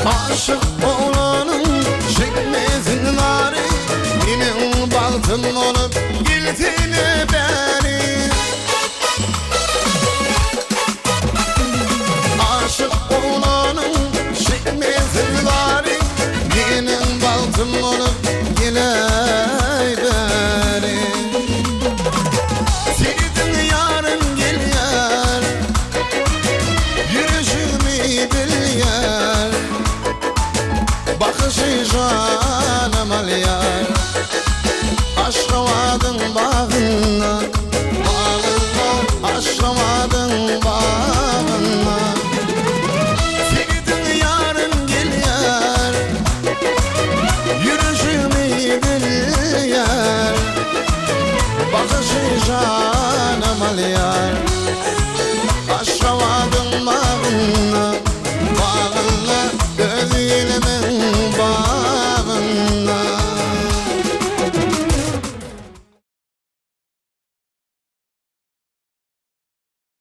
Aşık oğlanın çekmezin nari, benim baltım olup giltine beni. Aşık oğlanın çekmezin nari, benim baltım olup giley beni. Sevdin yarın gel yar, yürüyüşümü bil yar. Bakışı canım al yar, aşkamadın bağına, bağına, aşkamadın bağına. Sevdin yarın gel yar, yürüyüşümü bil yar. Bakışı canım al yar, aşkamadın bağına, bağına, gözlerimin bağına.